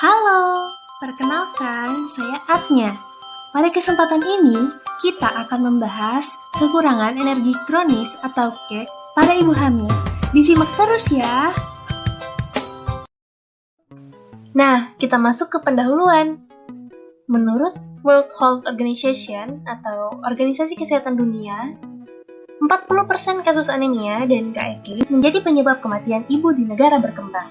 Halo, perkenalkan saya Atnya. Pada kesempatan ini, kita akan membahas kekurangan energi kronis atau KEK pada ibu hamil. Disimak terus ya. Nah, kita masuk ke pendahuluan. Menurut World Health Organization atau Organisasi Kesehatan Dunia, 40% kasus anemia dan KEK menjadi penyebab kematian ibu di negara berkembang.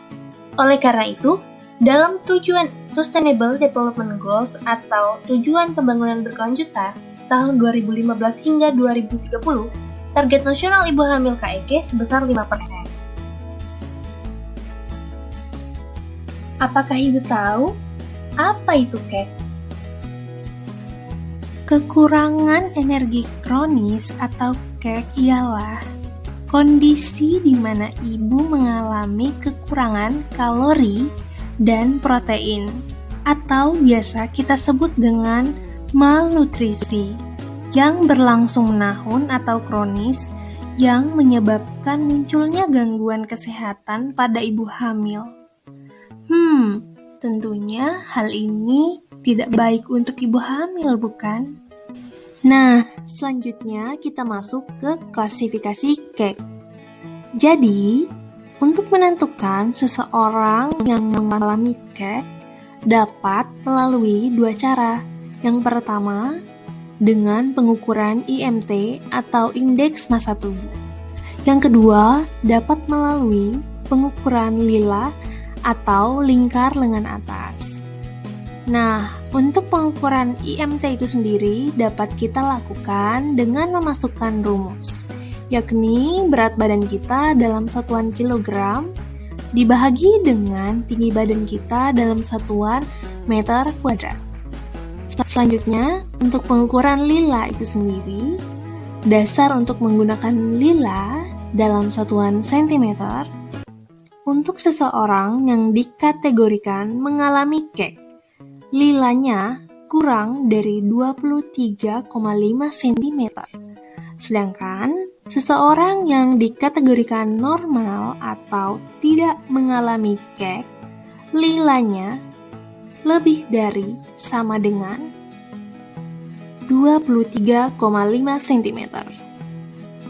Oleh karena itu, dalam tujuan Sustainable Development Goals atau tujuan pembangunan berkelanjutan tahun 2015 hingga 2030, target nasional ibu hamil KEK sebesar 5%. Apakah ibu tahu apa itu KEK? Kekurangan energi kronis atau KEK ialah kondisi di mana ibu mengalami kekurangan kalori dan protein, atau biasa kita sebut dengan malnutrisi, yang berlangsung menahun atau kronis, yang menyebabkan munculnya gangguan kesehatan pada ibu hamil. Tentunya hal ini tidak baik untuk ibu hamil, bukan? Nah, selanjutnya kita masuk ke klasifikasi KEK. Jadi, untuk menentukan seseorang yang mengalami KEK dapat melalui dua cara. Yang pertama, dengan pengukuran IMT atau indeks massa tubuh. Yang kedua, dapat melalui pengukuran lila atau lingkar lengan atas. Nah, untuk pengukuran IMT itu sendiri dapat kita lakukan dengan memasukkan rumus, yakni berat badan kita dalam satuan kilogram dibahagi dengan tinggi badan kita dalam satuan meter kuadrat. Selanjutnya, untuk pengukuran lila itu sendiri, dasar untuk menggunakan lila dalam satuan sentimeter untuk seseorang yang dikategorikan mengalami KEK. Lilanya kurang dari 23,5 cm. Sedangkan seseorang yang dikategorikan normal atau tidak mengalami KEK, lilanya lebih dari sama dengan 23,5 cm.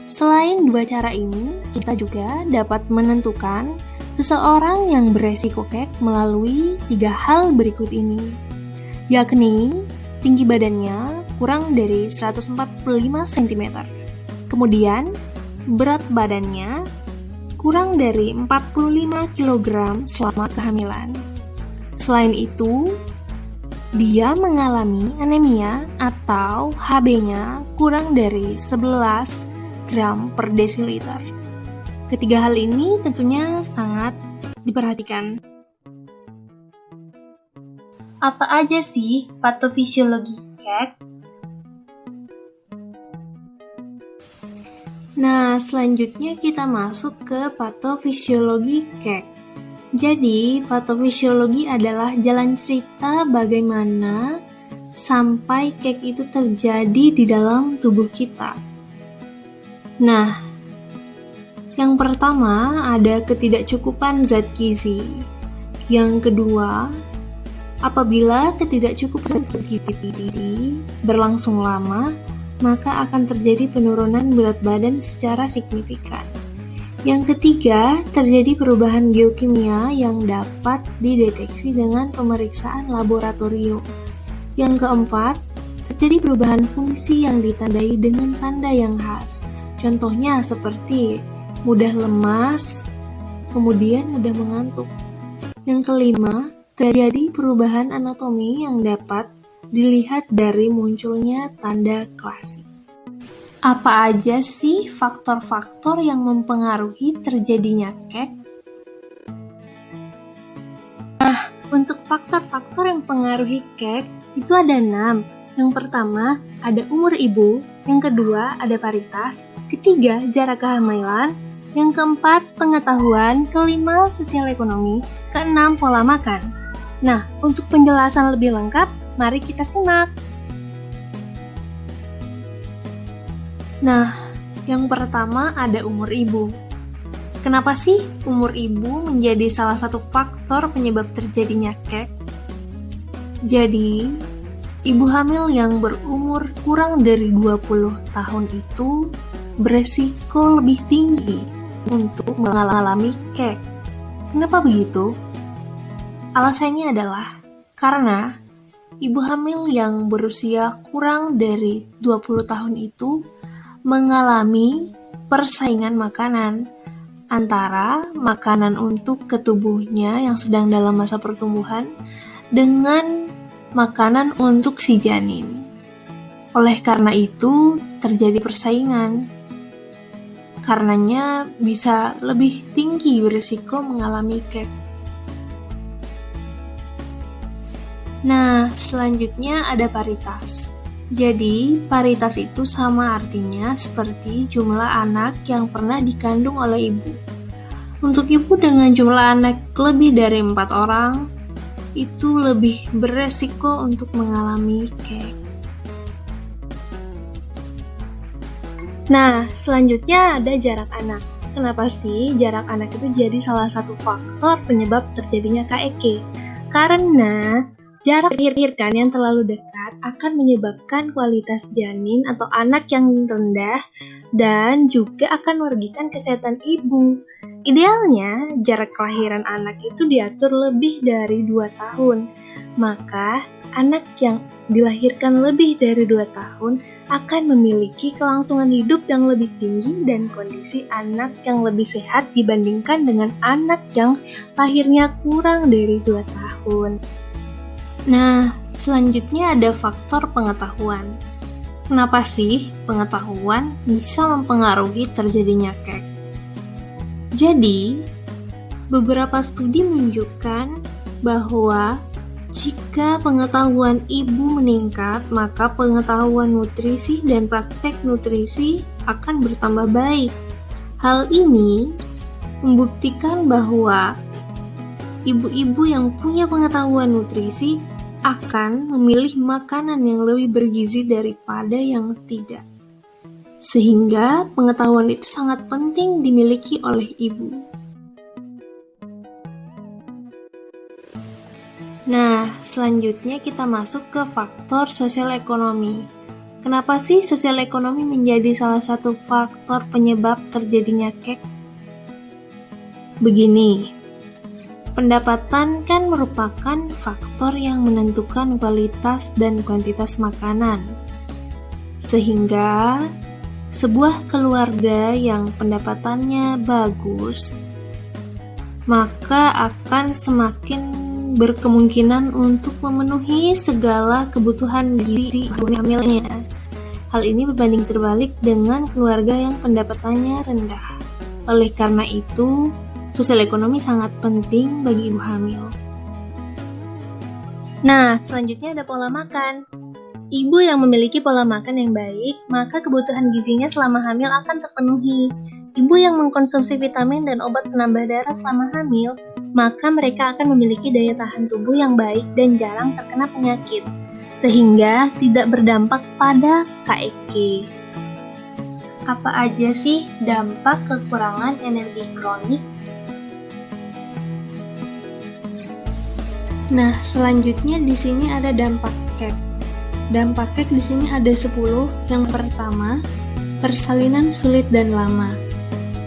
Selain dua cara ini, kita juga dapat menentukan seseorang yang beresiko KEK melalui tiga hal berikut ini, yakni tinggi badannya kurang dari 145 cm, kemudian berat badannya kurang dari 45 kg selama kehamilan. Selain itu, dia mengalami anemia atau HB-nya kurang dari 11 gram per desiliter. Ketiga hal ini tentunya sangat diperhatikan. Apa aja sih patofisiologi KEK? Nah, selanjutnya kita masuk ke patofisiologi KEK. Jadi, patofisiologi adalah jalan cerita bagaimana sampai KEK itu terjadi di dalam tubuh kita. Nah, yang pertama ada ketidakcukupan zat gizi. Yang kedua, apabila ketidakcukupan zat gizi berlangsung lama, maka akan terjadi penurunan berat badan secara signifikan. Yang ketiga, terjadi perubahan geokimia yang dapat dideteksi dengan pemeriksaan laboratorium. Yang keempat, terjadi perubahan fungsi yang ditandai dengan tanda yang khas. Contohnya seperti mudah lemas, kemudian mudah mengantuk. Yang kelima, terjadi perubahan anatomi yang dapat dilihat dari munculnya tanda klasik. Apa aja sih faktor-faktor yang mempengaruhi terjadinya KEK? Nah, untuk faktor-faktor yang mempengaruhi KEK itu ada 6. Yang pertama, ada umur ibu. Yang kedua, ada paritas. Ketiga, jarak kehamilan. Yang keempat, pengetahuan. Kelima, sosial ekonomi. Keenam, pola makan. Nah, untuk penjelasan lebih lengkap, mari kita simak. Nah, yang pertama ada umur ibu. Kenapa sih umur ibu menjadi salah satu faktor penyebab terjadinya KEK? Jadi, ibu hamil yang berumur kurang dari 20 tahun itu beresiko lebih tinggi untuk mengalami kek. Kenapa begitu? Alasannya adalah karena ibu hamil yang berusia kurang dari 20 tahun itu mengalami persaingan makanan antara makanan untuk ketubuhnya yang sedang dalam masa pertumbuhan dengan makanan untuk si janin. Oleh karena itu, terjadi persaingan. Karenanya bisa lebih tinggi berisiko mengalami kek. Nah, selanjutnya ada paritas. Jadi, paritas itu sama artinya seperti jumlah anak yang pernah dikandung oleh ibu. Untuk ibu dengan jumlah anak lebih dari 4 orang, itu lebih beresiko untuk mengalami kek. Nah, selanjutnya ada jarak anak. Kenapa sih jarak anak itu jadi salah satu faktor penyebab terjadinya KEK? Karena jarak melahirkan yang terlalu dekat akan menyebabkan kualitas janin atau anak yang rendah dan juga akan merugikan kesehatan ibu. Idealnya, jarak kelahiran anak itu diatur lebih dari 2 tahun. Maka, anak yang dilahirkan lebih dari 2 tahun akan memiliki kelangsungan hidup yang lebih tinggi dan kondisi anak yang lebih sehat dibandingkan dengan anak yang lahirnya kurang dari 2 tahun. Nah, selanjutnya ada faktor pengetahuan. Kenapa sih pengetahuan bisa mempengaruhi terjadinya kek? Jadi, beberapa studi menunjukkan bahwa jika pengetahuan ibu meningkat, maka pengetahuan nutrisi dan praktek nutrisi akan bertambah baik. Hal ini membuktikan bahwa ibu-ibu yang punya pengetahuan nutrisi akan memilih makanan yang lebih bergizi daripada yang tidak. Sehingga pengetahuan itu sangat penting dimiliki oleh ibu. Nah, selanjutnya kita masuk ke faktor sosial ekonomi. Kenapa sih sosial ekonomi menjadi salah satu faktor penyebab terjadinya kek? Begini, pendapatan kan merupakan faktor yang menentukan kualitas dan kuantitas makanan. Sehingga sebuah keluarga yang pendapatannya bagus, maka akan semakin berkemungkinan untuk memenuhi segala kebutuhan gizi ibu hamilnya. Hal ini berbanding terbalik dengan keluarga yang pendapatannya rendah. Oleh karena itu, sosial ekonomi sangat penting bagi ibu hamil. Nah, selanjutnya ada pola makan. Ibu yang memiliki pola makan yang baik, maka kebutuhan gizinya selama hamil akan terpenuhi. Ibu yang mengkonsumsi vitamin dan obat penambah darah selama hamil, maka mereka akan memiliki daya tahan tubuh yang baik dan jarang terkena penyakit, sehingga tidak berdampak pada KEK. Apa aja sih dampak kekurangan energi kronik? Nah, selanjutnya di sini ada dampak kek. Dampak kek di sini ada 10. Yang pertama, persalinan sulit dan lama.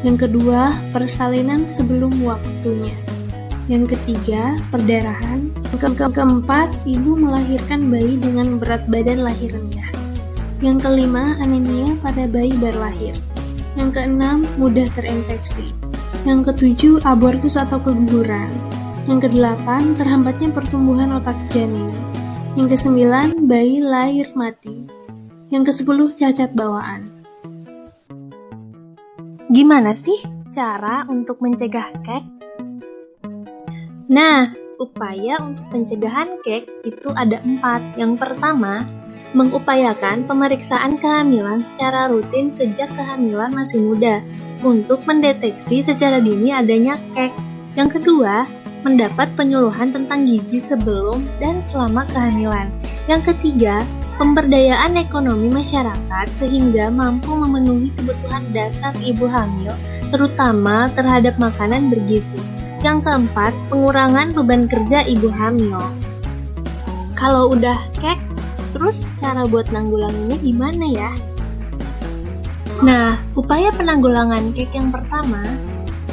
Yang kedua, persalinan sebelum waktunya. Yang ketiga, perdarahan. Yang keempat, ibu melahirkan bayi dengan berat badan lahir rendah. Yang kelima, anemia pada bayi baru lahir. Yang keenam, mudah terinfeksi. Yang ketujuh, abortus atau keguguran. Yang kedelapan, terhambatnya pertumbuhan otak janin. Yang kesembilan, bayi lahir mati. Yang kesepuluh, cacat bawaan. Gimana sih cara untuk mencegah kek? Nah, upaya untuk pencegahan kek itu ada 4. Yang pertama, mengupayakan pemeriksaan kehamilan secara rutin sejak kehamilan masih muda untuk mendeteksi secara dini adanya kek. Yang kedua, mendapat penyuluhan tentang gizi sebelum dan selama kehamilan. Yang ketiga, pemberdayaan ekonomi masyarakat sehingga mampu memenuhi kebutuhan dasar ibu hamil, terutama terhadap makanan bergizi. Yang keempat, pengurangan beban kerja ibu hamil. Kalau udah kek, terus cara buat nanggulanginya gimana ya? Nah, upaya penanggulangan kek yang pertama,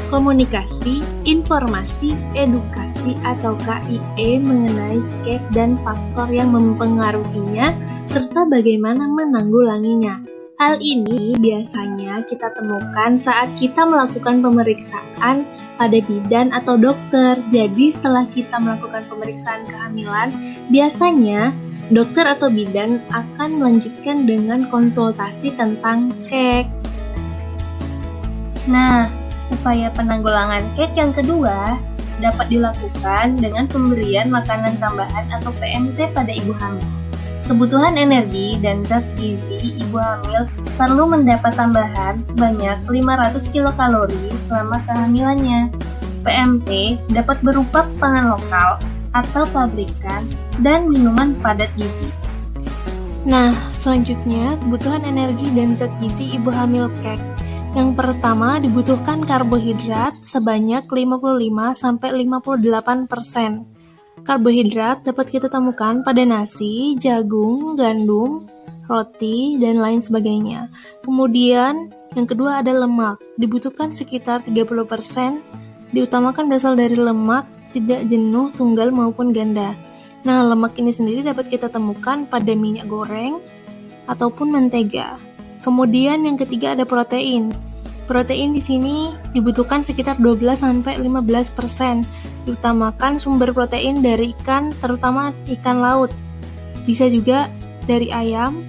komunikasi, informasi, edukasi atau KIE mengenai kek dan faktor yang mempengaruhinya, serta bagaimana menanggulanginya. Hal ini biasanya kita temukan saat kita melakukan pemeriksaan pada bidan atau dokter. Jadi setelah kita melakukan pemeriksaan kehamilan, biasanya dokter atau bidan akan melanjutkan dengan konsultasi tentang kek. Nah, upaya penanggulangan kek yang kedua dapat dilakukan dengan pemberian makanan tambahan atau PMT pada ibu hamil. Kebutuhan energi dan zat gizi ibu hamil perlu mendapat tambahan sebanyak 500 kilokalori selama kehamilannya. PMT dapat berupa pangan lokal atau pabrikan dan minuman padat gizi. Nah, selanjutnya kebutuhan energi dan zat gizi ibu hamil kek. Yang pertama dibutuhkan karbohidrat sebanyak 55-58%. Karbohidrat dapat kita temukan pada nasi, jagung, gandum, roti, dan lain sebagainya. Kemudian yang kedua ada lemak, dibutuhkan sekitar 30%, diutamakan berasal dari lemak, tidak jenuh, tunggal maupun ganda. Nah, lemak ini sendiri dapat kita temukan pada minyak goreng ataupun mentega. Kemudian yang ketiga ada protein. Protein di sini dibutuhkan sekitar 12-15%. Diutamakan sumber protein dari ikan, terutama ikan laut. Bisa juga dari ayam,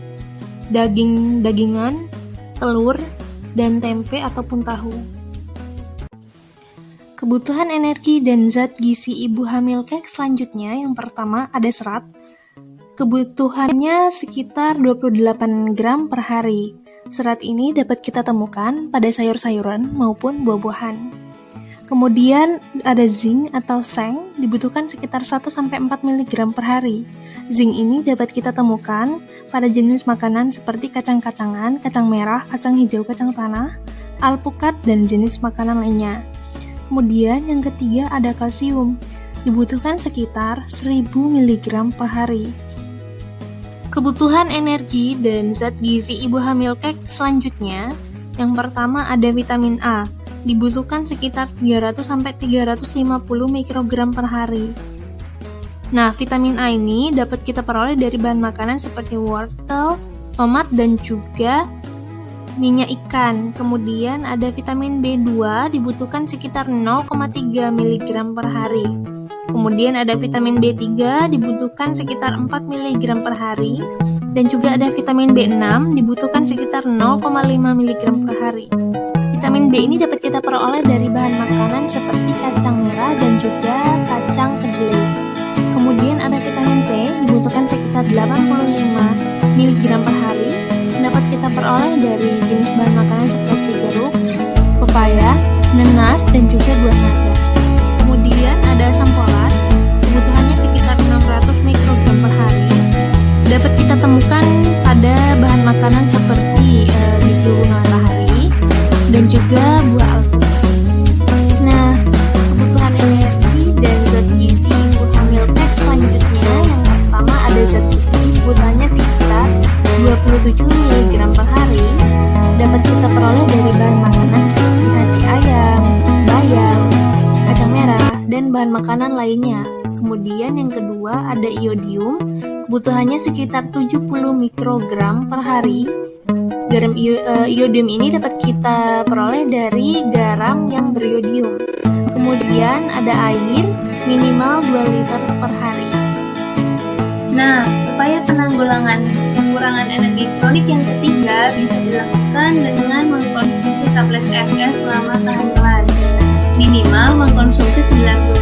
daging-dagingan, telur, dan tempe ataupun tahu. Kebutuhan energi dan zat gizi ibu hamil kek selanjutnya, yang pertama ada serat. Kebutuhannya sekitar 28 gram per hari. Serat ini dapat kita temukan pada sayur-sayuran maupun buah-buahan. Kemudian ada zinc atau seng, dibutuhkan sekitar 1-4 mg per hari. Zinc ini dapat kita temukan pada jenis makanan seperti kacang-kacangan, kacang merah, kacang hijau, kacang tanah, alpukat, dan jenis makanan lainnya. Kemudian yang ketiga ada kalsium, dibutuhkan sekitar 1000 mg per hari. Kebutuhan energi dan zat gizi ibu hamil kek selanjutnya, yang pertama ada vitamin A, dibutuhkan sekitar 300-350 mikrogram per hari. Nah, vitamin A ini dapat kita peroleh dari bahan makanan seperti wortel, tomat, dan juga minyak ikan. Kemudian ada vitamin B2 dibutuhkan sekitar 0,3 mg per hari. Kemudian ada vitamin B3 dibutuhkan sekitar 4 mg per hari. Dan juga ada vitamin B6 dibutuhkan sekitar 0,5 mg per hari. Vitamin B ini dapat kita peroleh dari bahan makanan seperti kacang merah dan juga kacang kedelai. Kemudian ada vitamin C dibutuhkan sekitar 85 mg per hari. Dapat kita peroleh dari jenis bahan makanan seperti jeruk, pepaya, nanas, dan juga buah naga. Kemudian ada asam folat, kebutuhannya sekitar 600 mikrogram per hari. Dapat kita temukan pada bahan makanan seperti biji matahari dan juga buah alpukat. Nah, kebutuhan energi dan zat gizi ibu hamil kek selanjutnya, yang pertama ada zat gizi, kebutuhannya sekitar 27 mg per hari. Dapat kita peroleh dari bahan makanan seperti hati ayam, bayam, kacang merah, dan bahan makanan lainnya. Kemudian yang kedua ada iodium, kebutuhannya sekitar 70 mikrogram per hari. Garam iodium ini dapat kita peroleh dari garam yang beriodium. Kemudian ada air, minimal 2 liter per hari. Nah, upaya pengurangan energi kronik yang ketiga bisa dilakukan dengan mengkonsumsi tablet FS selama kehamilan. Minimal mengkonsumsi 90